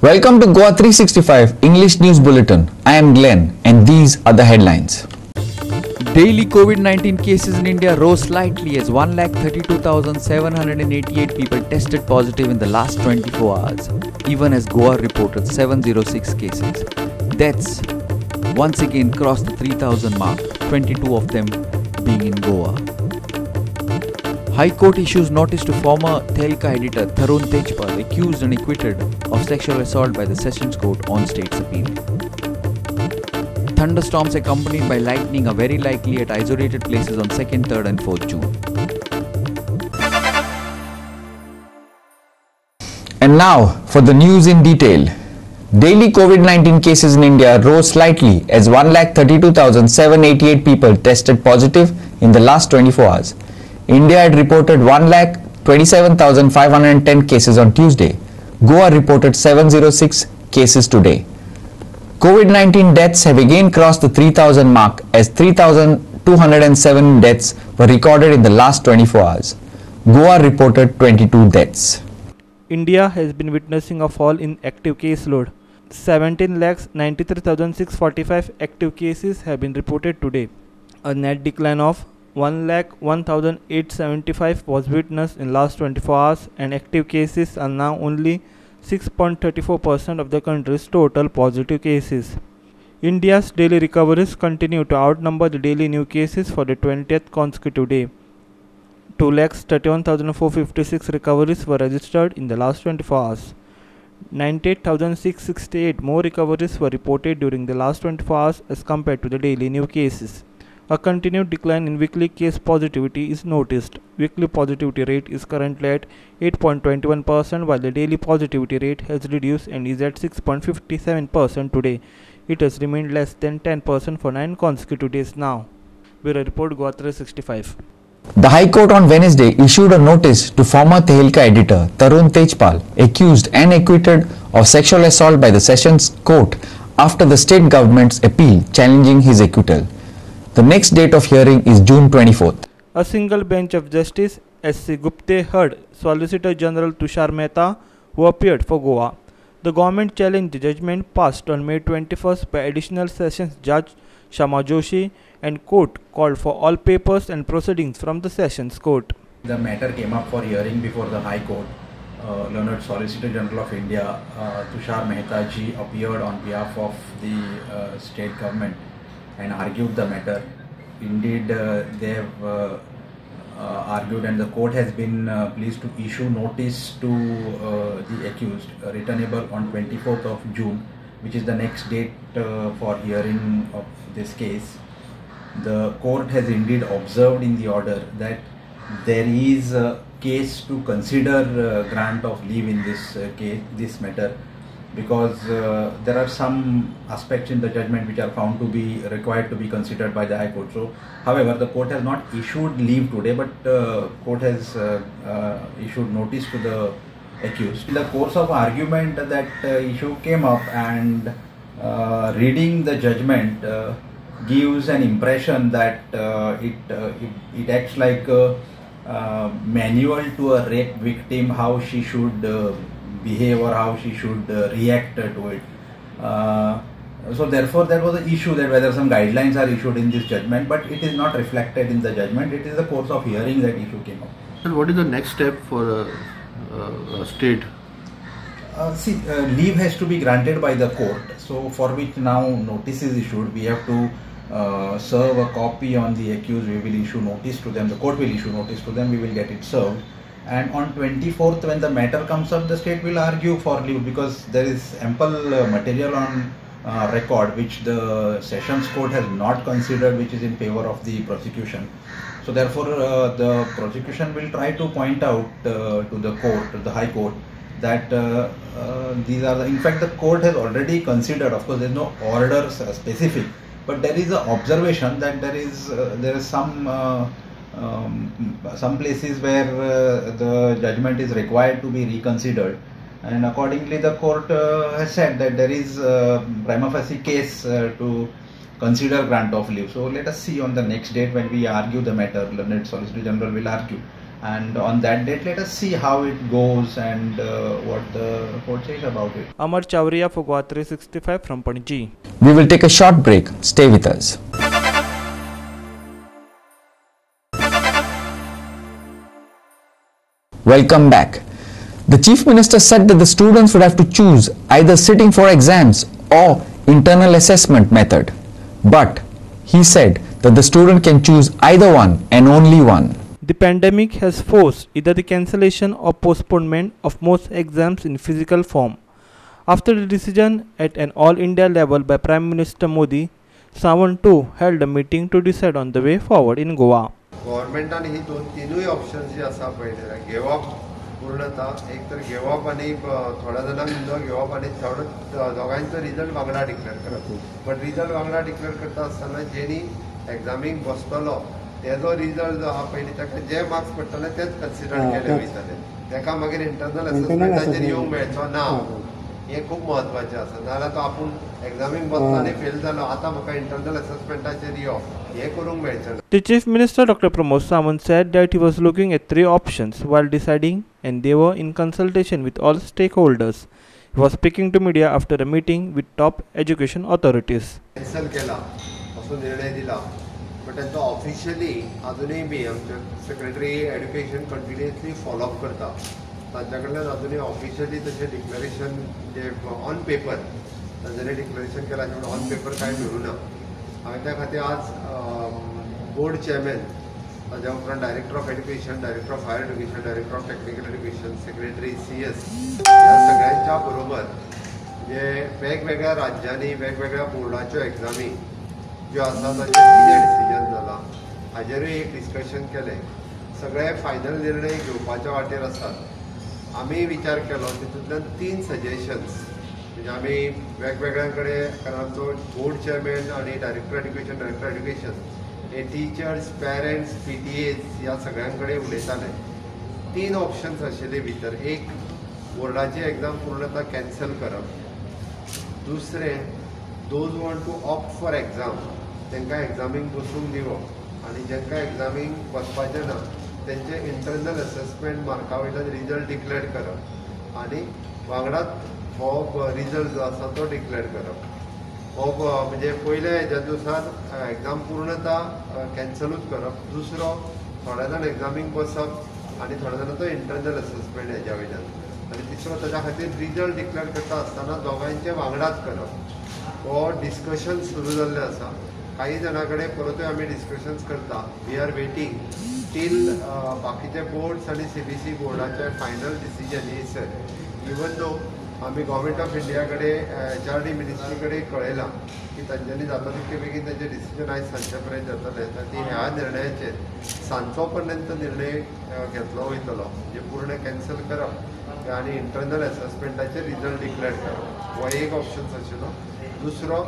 Welcome to Goa 365 English News Bulletin. I am Glenn and these are the headlines. Daily COVID-19 cases in India rose slightly as 132,788 people tested positive in the last 24 hours, even as Goa reported 706 cases. Deaths once again crossed the 3,000 mark, 22 of them being in Goa. High Court issues notice to former Tehelka editor Tarun Tejpal, accused and acquitted of sexual assault by the Sessions Court on state's appeal. Thunderstorms accompanied by lightning are very likely at isolated places on 2nd, 3rd and 4th June. And now for the news in detail. Daily COVID-19 cases in India rose slightly as 132,788 people tested positive in the last 24 hours. India had reported 127,510 cases on Tuesday. Goa reported 706 cases today. COVID-19 deaths have again crossed the 3,000 mark as 3,207 deaths were recorded in the last 24 hours. Goa reported 22 deaths. India has been witnessing a fall in active caseload. 17,93,645 active cases have been reported today. A net decline of 1,01,875 was witnessed in last 24 hours, and active cases are now only 6.34% of the country's total positive cases. India's daily recoveries continue to outnumber the daily new cases for the 20th consecutive day. 2,31,456 recoveries were registered in the last 24 hours. 98,668 more recoveries were reported during the last 24 hours as compared to the daily new cases. A continued decline in weekly case positivity is noticed. Weekly positivity rate is currently at 8.21%, while the daily positivity rate has reduced and is at 6.57% today. It has remained less than 10% for 9 consecutive days now. Bureau Report, Goa 365. The High Court on Wednesday issued a notice to former Tehelka editor Tarun Tejpal, accused and acquitted of sexual assault by the Sessions Court after the state government's appeal challenging his acquittal. The next date of hearing is June 24th. A single bench of Justice S.C. Gupte heard Solicitor General Tushar Mehta, who appeared for Goa. The government challenged the judgment passed on May 21st by Additional Sessions Judge Shama Joshi, and court called for all papers and proceedings from the Sessions Court. The matter came up for hearing before the High Court. Learned Solicitor General of India, Tushar Mehta ji, appeared on behalf of the state government and argued the matter. Indeed, they have argued, and the court has been pleased to issue notice to the accused, returnable on 24th of June, which is the next date for hearing of this case. The court has indeed observed in the order that there is a case to consider grant of leave in this case, this matter, because there are some aspects in the judgment which are found to be required to be considered by the High Court. So, however, the court has not issued leave today, but court has issued notice to the accused. In the course of argument, that issue came up, and reading the judgment gives an impression that it acts like a manual to a rape victim, how she should behave or how she should react to it. So therefore that was the issue, that whether some guidelines are issued in this judgment, but it is not reflected in the judgment. It is the course of hearing that issue came up. And what is the next step for a state? Leave has to be granted by the court, so for which now notice is issued. We have to serve a copy on the accused. We will issue notice to them, the court will issue notice to them, we will get it served, and on 24th, when the matter comes up, the state will argue for leave, because there is ample material on record which the Sessions Court has not considered, which is in favor of the prosecution. So therefore the prosecution will try to point out to the court, to the High Court, that these are in fact the court has already considered. Of course there is no order specific, but there is an observation that there is some places where the judgment is required to be reconsidered, and accordingly the court has said that there is a prima facie case to consider grant of leave. So let us see on the next date when we argue the matter. Learned Solicitor General will argue, And on that date, let us see how it goes and what the report says about it. Amar Chawriya for Goa 365 from Panaji. We will take a short break. Stay with us. Welcome back. The Chief Minister said that the students would have to choose either sitting for exams or internal assessment method. But he said that the student can choose either one and only one. The pandemic has forced either the cancellation or postponement of most exams in physical form. After the decision at an all India level by Prime Minister Modi, Savant too held a meeting to decide on the way forward in Goa. गव्हर्मेंटान ही तीनूय options जी आसा पळय घेवप पूर्णता एक तर घेवप आनी थोड्या जाणांक न घेवप आनी दोगांचो रिजल्ट वांगडा डिक्लेअर करप बट रिजल्ट वांगडा डिक्लेअर करता आसतना जेणी एग्जामीक बसतलो तेजो रिजल्ट जो आहा पयलीं ताका जे मार्क्स पडटले तेच कन्सिडर केले वयतले ताका मागीर इंटरनल असेसमेंटाचेर येवंक मेळचो ना हे खूब म्हत्वाचें आसा नाजाल्यार तो आपूण एग्जामीक बसलो आनी फेल जालो आतां म्हाका इंटरनल असेसमेंटाचेर यो हे करूंक मेळचें ना. The Chief Minister Dr. Pramod Sawant said that he was looking at 3 options while deciding and they were in consultation with all stakeholders. He was speaking to media after a meeting with top education authorities. Cancel केला असो निर्णय दिला but तांचो officially अजूनय B आमचे secretary education continuously follow up करता तांच्या कडल्यान अजूनय ऑफिशियली तशें डिक्लेरेशन जे ऑन पेपर तांच्यानी डिक्लेरेशन केला ऑन पेपर कांय मेळूं ना हांवें त्या खातीर आज बोर्ड चेअरमॅन ताज्या उपरांत director of education director of higher education director of technical education secretary CS ह्या सगळ्यांच्या बरोबर जे वेगवेगळ्या राज्यांनी वेगवेगळ्या बोर्डाच्यो एग्जामी ज्यो आसा ताचेर कितें डिसिजन जाला हाजेरूय एक डिस्कशन केलें सगळे फायनल निर्णय घेवपाच्या वाटेर आसात आमी विचार केलो तितूंतल्यान 3 सजेशन्स म्हणजे आमी वेगवेगळ्या कडेन कारण आमचो बोर्ड चेअरमॅन आनी डायरेक्टर एड्युकेशन हे टिचर्स पेरंट्स PTAs ह्या सगळ्यां कडेन उलयताले 3 ऑप्शन्स आशिल्ले भितर एक बोर्डाची एग्जाम पूर्णता कॅन्सल करप दुसरें those want to opt for exam तांकां एग्जामीक बसूंक दिवप आनी जांकां एग्जामीक बसपाचें ना तेंचे इंटरनल असेसमेंट मार्का वयल्यान रिजल्ट डिक्लेअर करप आनी वांगडाच हो रिजल्ट जो आसा तो डिक्लेअर करप हो म्हणजे पयल्या हेज्यानुसार एग्जाम पूर्णता कॅन्सलूच करप दुसरो थोड्या जाण एग्जामीक बसप आनी थोड्या जाणांचो इंटरनल असेसमेंट हेज्या वयल्यान आनी तिसरो ताच्या खातीर रिजल्ट डिक्लेअर करता आसतना दोगांयचे वांगडाच करप हो डिस्कशन सुरू जाल्लें आसा काही जाणां कडेन परतूय आमी डिस्कशन्स करता वी आर वेटींग टील बाकीचे बोर्ड्स आनी CBSE बोर्डाचे फायनल डिसिजन येयसर इवन दो आमी गव्हर्मेंट ऑफ इंडिया कडेन HRD मिनिस्ट्री कडेन कळयलां की तांच्यांनी जाता तितके बेगीन तांचें डिसिजन आयज सांजचे पर्यंत जातलें तर ती ह्या निर्णयाचेर सांजचो पर्यंत निर्णय घेतलो वयतलो म्हणजे पूर्ण कॅन्सल करप आनी इंटरनल असेसमेंटाचेर रिजल्ट डिक्लेअर करप हो एक ऑप्शन आशिल्लो दुसरो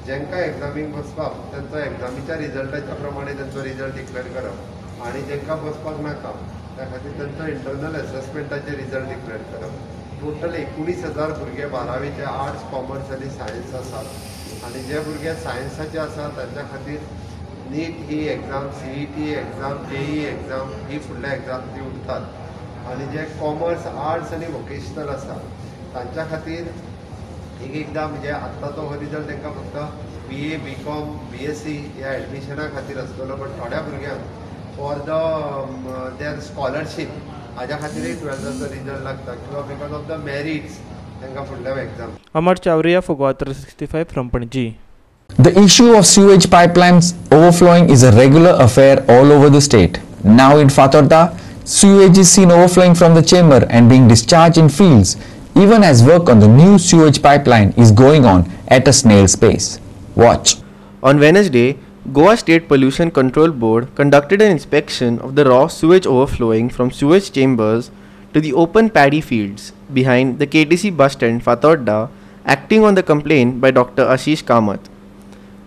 जांकां एग्जामीक बसपाक तांचो एग्जामीच्या रिजल्टाच्या प्रमाणे तांचो रिजल्ट डिक्लेअर करप आनी जांकां बसपाक नाका त्या खातीर तांचो इंटरनल असेसमेंटाचेर रिजल्ट डिक्लेअर करप टोटल 19,000 भुरगे 12वीचे आर्ट्स कॉमर्स आनी सायन्स आसात आनी जे भुरगे सायन्साचे आसा तांच्या खातीर नीट ही exam CET exam JEE exam ही फुडल्या एग्जाम ती उरतात आनी जे कॉमर्स आर्ट्स आनी वोकेशनल आसा तांच्या खातीर एकदां म्हणजे आत्तां तो हो रिजल्ट तांकां फक्त BA BCom BSc ह्या एडमिशना खातीर आसतलो बट थोड्या भुरग्यांक फॉर द देर स्कॉलरशीप हाज्या खातीरय 12th रिजल्ट लागता किंवा बिकॉज ऑफ द मेरिट्स तांकां फुडल्या exam. Amar Chawriya for Goa 365 from Panaji. The issue of sewage pipelines overflowing is a regular affair all over the state. Now in Fatorda, sewage is seen overflowing from the chamber and being discharged in fields, even as work on the new sewage pipeline is going on at a snail's pace. Watch. On Wednesday, Goa State Pollution Control Board conducted an inspection of the raw sewage overflowing from sewage chambers to the open paddy fields behind the KTC bus stand Fatorda, acting on the complaint by Dr. Ashish Kamath.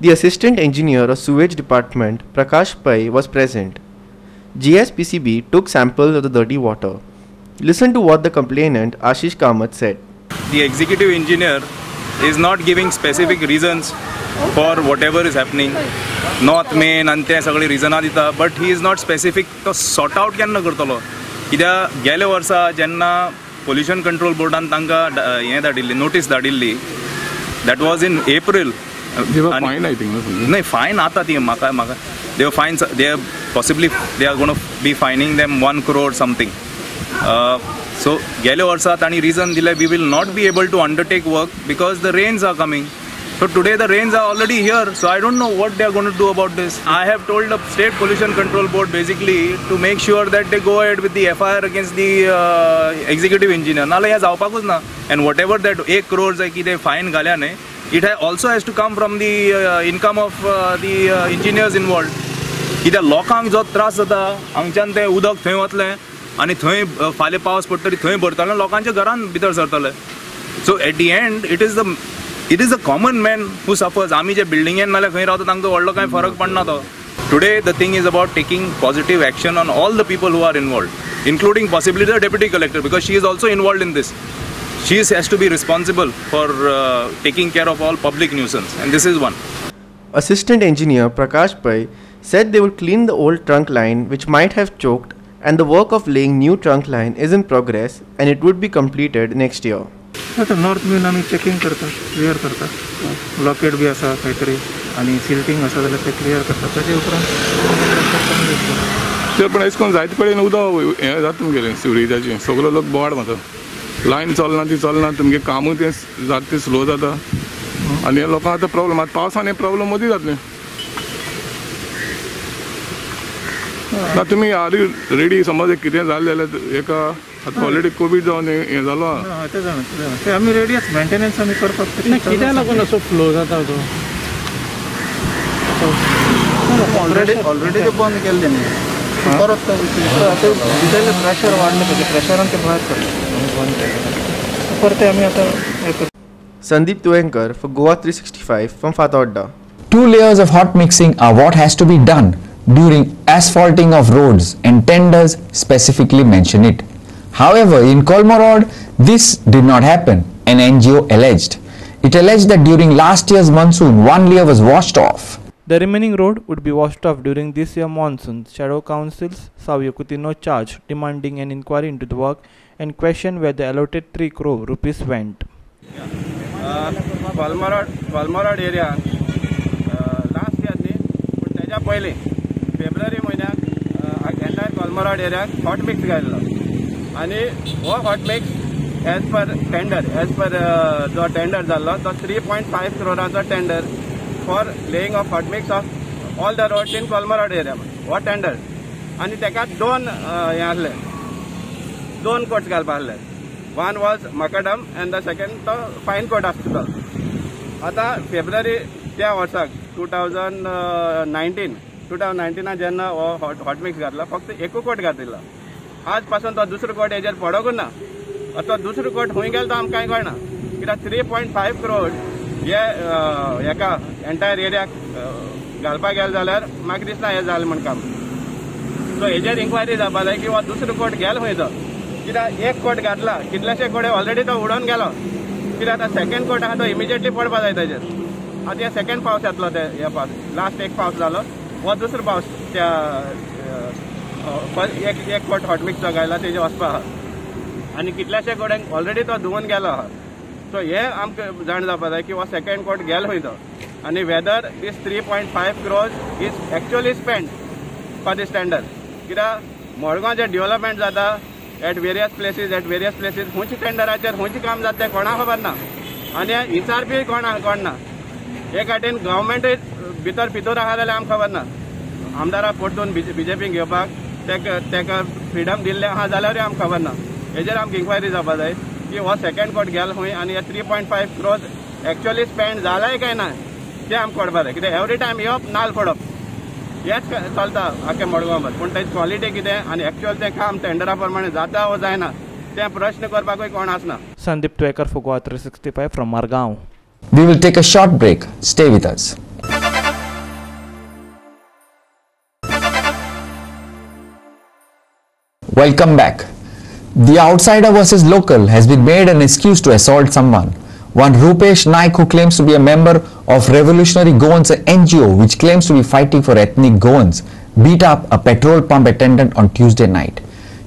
The Assistant Engineer of Sewage Department, Prakash Pai, was present. GSPCB took samples of the dirty water. Listen to what the complainant Ashish Kamath said. The executive engineer is not giving specific reasons for whatever is happening. North main and ते सगळे reason दिता, but he is not specific. तो sort out केन्ना करतलो? कित्याक गेल्या वर्सा जेन्ना pollution control बोर्डान तांकां हें धाडिल्ली नोटीस धाडिल्ली दॅट वॉज इन एप्रील. नाही फायन आता ती म्हाका दे फायन दे possibly they are gonna be fining them 1 crore something. So गेल्या वर्सा तांणी रिजन दिलें we will not be able to undertake work because the rains are coming. So today the rains are already here, so I don't know what they are going to do about this. I have told the State Pollution Control Board basically to make sure that they go ahead with the FIR against the executive engineer. Nala he जावपाकूच ना. And whatever that 1 crore जाय कितें fine घाल्या न्हय, it also has to come from the income of the engineers involved. कित्याक लोकांक जो त्रास जाता हांगच्यान तें उदक थंय वतलें आनी थंय फाल्यां पावस पडटरी थंय भरतलें लोकांच्या घरान भितर सरतलें. So at the end it is the common man who suffers. आमी जे बिल्डिंगेन नाल्यार खंय रावता तांकां व्हडलो कांय फरक पडना तो. Today the thing is about taking positive action on all the people who are involved, including possibly the deputy collector, because she is also involved in this. She has to be responsible for taking care of all public nuisance, and this is one. Assistant Engineer Prakash Pai said they would clean the old trunk line which might have choked, and the work of laying new trunk line is in progress and it would be completed next year. आता north been आमी checking करता, clear करता. Blockade B आसा खंय तरी आनी सिल्टींग आसा जाल्यार ते क्लियर करता. ताचे उपरांत ते पण अशें करून जायते कडेन उदक हें जाता तुमगेलें सिवरेजाचें सगळो लोक बोवाड मारता. लायन चलना ती चलना तुमगे कामूय तें जाता तें स्लो जाता आनी हे लोकांक आतां प्रॉब्लम. आतां पावसान हे प्रॉब्लम मदीं जातलें ना. तुमी आदी रेडी समज कितें जालें जाल्यार एका आतां ऑलरेडी कोवीड जावन हें जालो ते आमी रेडी आसा मेंटेनन्स आमी करपाक. कित्याक लागून असो फ्लो जाता तो ऑलरेडी ते बंद केल्ले न्ही परत भितरलें प्रेशर वाडलें तेजें प्रेशरान ते भायर सरलें परते आमी आतां. Sandeep Tuenkar for Goa 365 from Fathodda. 2 layers of hot mixing are what has to be done during asphalting of roads, and tenders specifically mention it. However, in Kolmorod, this did not happen, an NGO alleged. It alleged that during last year's monsoon, 1 layer was washed off. The remaining road would be washed off during this year's monsoon. Shadow councils Savyakutino charged, demanding an inquiry into the work and questioned where the allotted 3 crore rupees went. Kolmorod area last year न्ही पूण तेच्या पयलीं फेब्रुवारी म्हयन्याक entire कोलमोराड एरियाक hot mix घाल्लो आनी हो hot mix as per जो टेंडर जाल्लो तो 3.5 crore tender for laying of hot mix of all the roads in Colmorod area हो टेंडर. आनी तेका 2 हें आसले 2 कोट्स घालपा आसले. One was Macadam and the second तो फाइन कोट आसलो. आतां फेब्रुवारी त्या वर्साक 2019 जेन्ना हो हॉट मिक्स घातलो फक्त 1 कोट घातिल्लो. आज पासून तो दुसरो कोट हेजेर पडोकूच ना. तो दुसरो कोट खंय गेलो तो आमकां कांय कळना कित्याक 3.5 crore हे हेका एंटायर एरियाक घालपाक गेलो जाल्यार म्हाका दिसना हें जालें म्हण काम. सो हेजेर इन्क्वायरी जावपा जाय की हो दुसरो कोट गेलो खंय तो कित्याक 1 कोट घातला कितलेशे कोडे ऑलरेडी तो उडोवन गेलो कित्याक आतां सेकंड कोट आहा तो इमिजिएटली पडपा जाय ताजेर. आतां हे सेकंड पावस येतलो ते हे पावस लास्ट एक पावस जालो हो दुसरो पावस त्या एक कोट हॉट मिक्स घायला तेजे वचपा आहा आनी कितल्याशे कोड्यांक ऑलरेडी तो धुवन गेलो आहा. सो हे आमकां जाण जावपा जाय की हो सेकंड कोट गेलो खंय तो आनी whether this 3.5 crore is actually spend for this tender. कित्याक मडगांव जे डेव्हलपमेंट जाता एट वेरियस प्लेसीस खंयच्या टेंडराचेर खंयचें काम जाता तें कोणाक खबर ना आनी विचारपी कोण ना. एक वाटेन गव्हर्मेंटूय भितर आहा जाल्यार आमकां खबर ना. आमदाराक परतून बीजेपीक घेवपाक तेका फ्रिडम दिल्लें आहा जाल्यारूय आमकां खबर ना. हेजेर आमकां इन्क्वायरी जावपा जाय की हो सेकंड कोट गेलो खंय आनी हे 3.5 crore एक्चुअली स्पेंड जालाय काय ना तें आमकां कळपा जाय. कित्याक एवरी टायम येवप नाल पडप हेच चलता आख्या मडगांव. पूण तेची क्वॉलिटी कितें आनी एक्चुअल तें काम टेंडरा प्रमाणे जाता वो जायना तें प्रश्न करपाकूय कोण आसना. Sandeep Tuenkar for Goa 365 from Margaon. We will take a short break. Stay with us. Welcome back. The outsider versus local has been made an excuse to assault someone. One Rupesh Naik, who claims to be a member of Revolutionary Goans, an NGO which claims to be fighting for ethnic Goans, beat up a petrol pump attendant on Tuesday night.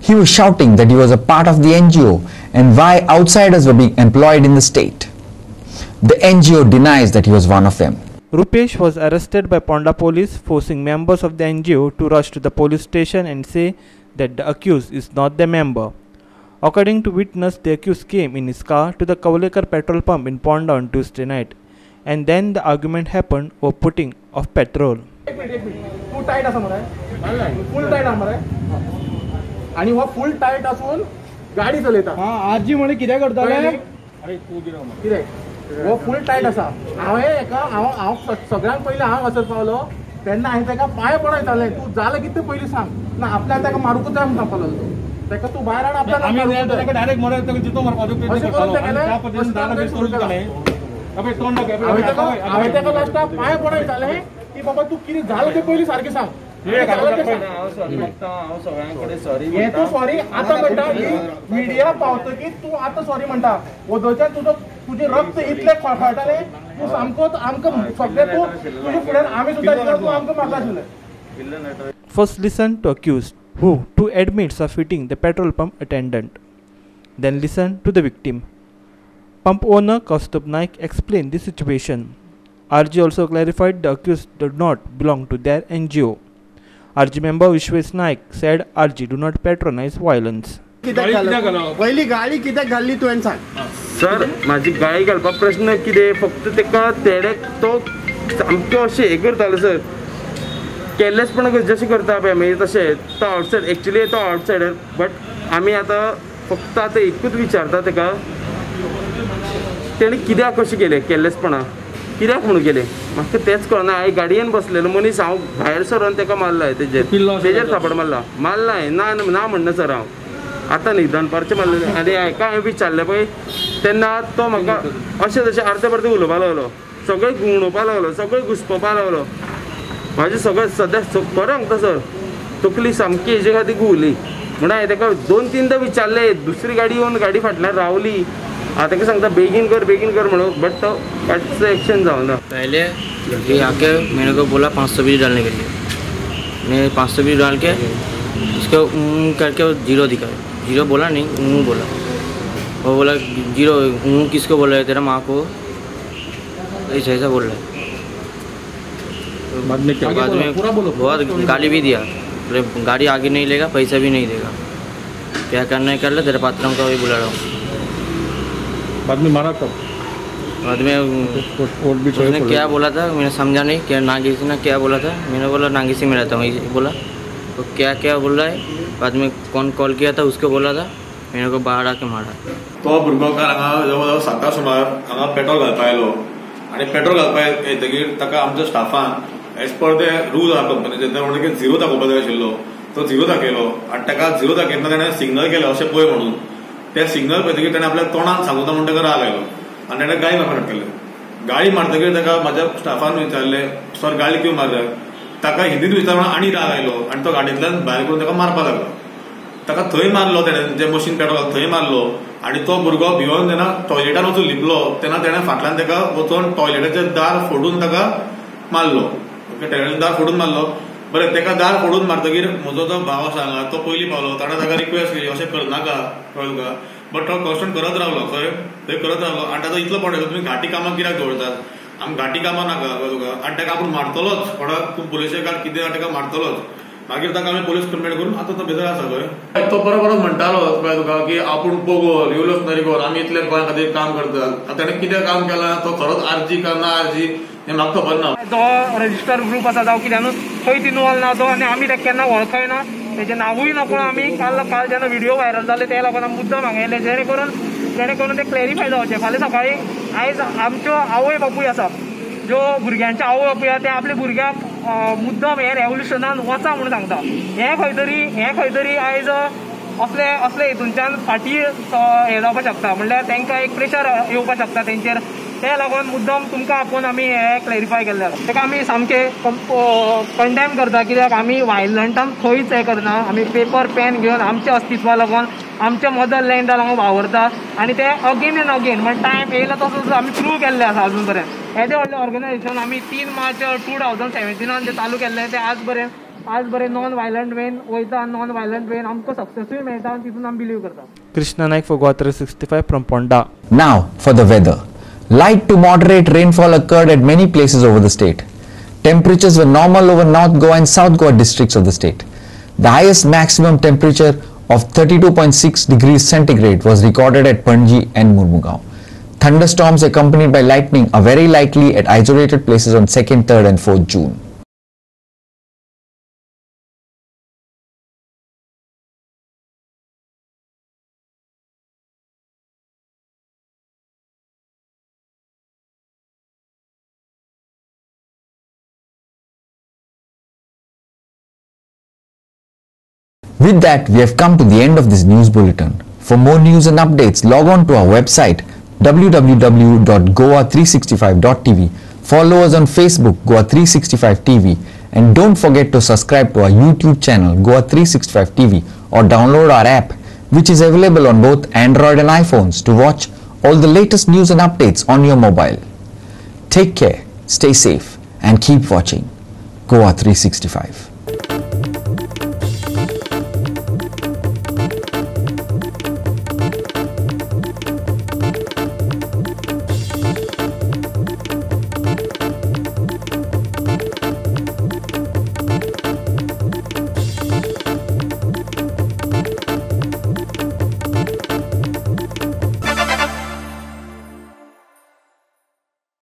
He was shouting that he was a part of the NGO and why outsiders were being employed in the state. The NGO denies that he was one of them. Rupesh was arrested by Ponda police, forcing members of the NGO to rush to the police station and say that the accused is not the member. According to witness, the accused came in his car to the Kavlekar petrol pump in Ponda on Tuesday night, and then the argument happened over putting of petrol. Full tight आसा मरे full tight आसा मरे आणि हो full tight असून गाडी चलयता आजी म्हणे कितें करताले अरे तू कितें हो फुल टाइट आसा हांव सगळ्यांक पयलीं हांव हसर पावलो तेन्ना हांवें ताका पांय पडयतालें तूं जालें कितें तें पयलीं सांग ना आपल्याक ताका मारूंकूच जाय म्हणून सांगपालो तो ताका तू भायर हाड आपल्याक ताका डायरेक्ट मरे ताका जितो मारपाचो प्रयत्न केलो हांवें ताका लास्टाक पांय पडयतालें की बाबा तू कितें जालें तें पयलीं सारकें सांग तू सॉरी आतां म्हणटा मिडिया पावतकीर तूं आतां सॉरी म्हणटा वदोळच्यान तुजें रक्त इतलें खळखळटालें तूं सामको आमकां सगळें तूं तुजे फुड्यान आमी सुद्दां तूं आमकां मारता आशिल्लें. First listen to accused, who too admits of hitting the petrol pump attendant. Then listen to the victim. Pump owner Kaustubh Naik explained the situation. RG also clarified the accused did not belong to their NGO. RG member Vishwesh Naik said RG do not patronize violence. पहिली गाडी कित्याक घाल्ली तुवें सांग. Sir माझी गाडी घालपाक प्रश्न कितें फक्त तेका तेडे तो सामको अशें हें करतालो सर केर्लेसपणां जशें करता पळय आमी तशें तो आउटसायड एक्चुली तो आउटसायडर बट आमी आतां फक्त आतां एकूच विचारता तेका तेणें कित्याक कशें केलें केर्लेसपणां कित्याक म्हणून केलें म्हाका तेंच कळना. हांवें गाडयेन बसलेलो मनीस हांव भायर सरोन तेका मारला तेजेर थापड मारला हांवें ना म्हणना सर हांव आतां न्ही दनपारचें मारलें आनी हाका हांवें विचारलें पळय तेन्ना तो म्हाका अशें तशें अर्दे परते उलोवपाक लागलो सगळें गुंवणोवपाक लागलो सगळें घुस्पोवपाक लागलो म्हाजें सगळें सद्या बरो सांगता सर तकली सामकी हेजे खातीर घुंवली म्हणून हांवें ताका 2-3दां विचारलें दुसरी गाडी येवन गाडी फाटल्यान रावली हांव ताका सांगता बेगीन कर म्हणून बट तो काटचं एक्शन जावना. पहले ये आके मैंने को बोला 500 बीज डालने के लिए मैं 500 बीज डाल के उसको करके वो जीरो दिखाया जीरो बोला नहीं बोला वो बोला जीरो किसको बोला है तेरा माँ को ऐसा बोल रहा है. बाद में बहुत गाली भी दिया गाड़ी आगे नहीं लेगा पैसा भी नहीं देगा क्या करना है कर ले तेरे पात्रों का वही बुला रहा हूँ. बाद में मारा कब बाद में उसने क्या बोला था मैंने समझा नहीं क्या नागिसी ने क्या बोला था मैंने बोला नागिसी में रहता हूँ बोला तो क्या बोल रहा है बाद में कौन कॉल किया था उसको बोला था मैंने को बाहर आके मारा. तो भुरगोकार हांगा जवळ 7 सुमार हांगा पेट्रोल घालपा आयलो आनी पेट्रोल घालपा येतकीर ताका आमच्या स्टाफान एज पर ते रूल आहा कंपनीचे ते म्हणले की 0 दाखोवपाक जाय आशिल्लो तो 0 दाखयलो आनी ताका 0 दाखयतना ताणें सिग्नल केलें अशें पळय म्हणून ते सिग्नल पळयतकीर ताणें आपल्या तोंडान सांगूता म्हणून ताका राग आयलो आनी ताणें गाडी मारपाक केलें. गाडी मारतकीर ताका म्हाज्या स्टाफान विचारलें सर गाडी क्यों मार रहा ताका हिंदीत विचारून आनी राग आयलो आनी तो गाडयेंतल्यान भायर करून ताका मारपाक लागलो. ताका थंय मारलो तेणें जे मशीन पेट्रोल थंय मारलो आनी तो भुरगो भिवून जेन्ना टॉयलेटान वचून लिपलो तेन्ना तेणें फाटल्यान ताका वचून टॉयलेटाचें दार फोडून ताका मारलो. टॉयलेटाचें दार फोडून मारलो बरें ताका दार फोडून मारतकीर म्हजो जो भाव आसा हांगा तो पयलीं पावलो ताणें ताका रिक्वेस्ट केली अशें करनाका कळ्ळें तुका बट तो कॉन्स्टंट करत रावलो थंय करत रावलो आनी ताका इतलो पडलो तुमी घाटी कामां कित्याक दवरतात आमी घाटी कामां नाका कळ्ळें तुका आनी ताका आपूण मारतलोच कोणाक तूं पुलिशे काड कितें ताका मारतलोच. मागीर ताका आमी पुलीस कंप्लेंट करून आतां तो भितर आसा खंय तो बरो म्हणटालो कळ्ळें तुका की आपूण पोगोर रिव्होल्युशनरी गोर आमी इतले गोंया खातीर काम करतात आतां ताणें कितें काम केलां तो खरोच आरजी काय ना आरजी हें म्हाका खबर ना. जो रजिस्टर ग्रुप आसा जावं कित्यानूच खंय इनवॉल्व ना तो आनी आमी ताका केन्ना वळखय ना तेजें नांवूय नकळो आमी काल जेन्ना व्हिडिओ व्हायरल जाले ते लागून आमी मुद्दम हांगा येयले जेणे करून ते क्लॅरिफाय जावचें. फाल्यां सकाळी आयज आमच्यो आवय बापूय आसा ज्यो भुरग्यांचे आवय बापूय आसा ते आपल्या भुरग्याक मुद्दम हे रेवल्युशनान वचा म्हणून सांगता. हे खंय तरी आयज असले हितूनच्यान फाटी हे जावपाक शकता म्हणल्यार तांकां एक प्रेशर येवपाक शकता तेंचेर ते लागून मुद्दम तुमकां आपोवन आमी हे क्लॅरिफाय केल्ले ताका आमी सामके कंडेम करता कित्याक आमी वायलंटान खंयच हें करना आमी पेपर पेन घेवन आमच्या अस्तित्वा लागून आमच्या मदर लँडा लागून वावरता आनी ते अगेन एंड अगेन म्हणजे टायम येयला तसो आमी प्रूव केल्ले आसा अजून पर्यंत. येदे व्हडलें ऑर्गनायजेशन आमी 3 मार्च 2017 जे चालू केल्लें ते आज पर्यंत आज बरें नॉन वायलंट वेन वयता नॉन वायलंट वेन आमकां सक्सेसूय मेळटा आनी तितून आमी बिलीव करता. Krishna Naik for Goa 365 from Ponda. Now for the weather. Light to moderate rainfall occurred at many places over the state. Temperatures were normal over North Goa and South Goa districts of the state. The highest maximum temperature of 32.6 degrees centigrade was recorded at Panji and Murmugaon. Thunderstorms accompanied by lightning are very likely at isolated places on 2nd, 3rd and 4th June. With that, we have come to the end of this news bulletin. For more news and updates, log on to our website www.goa365.tv. Follow us on Facebook, Goa365 TV, and don't forget to subscribe to our YouTube channel, Goa365 TV, or download our app, which is available on both Android and iPhones to watch all the latest news and updates on your mobile. Take care, stay safe, and keep watching Goa365.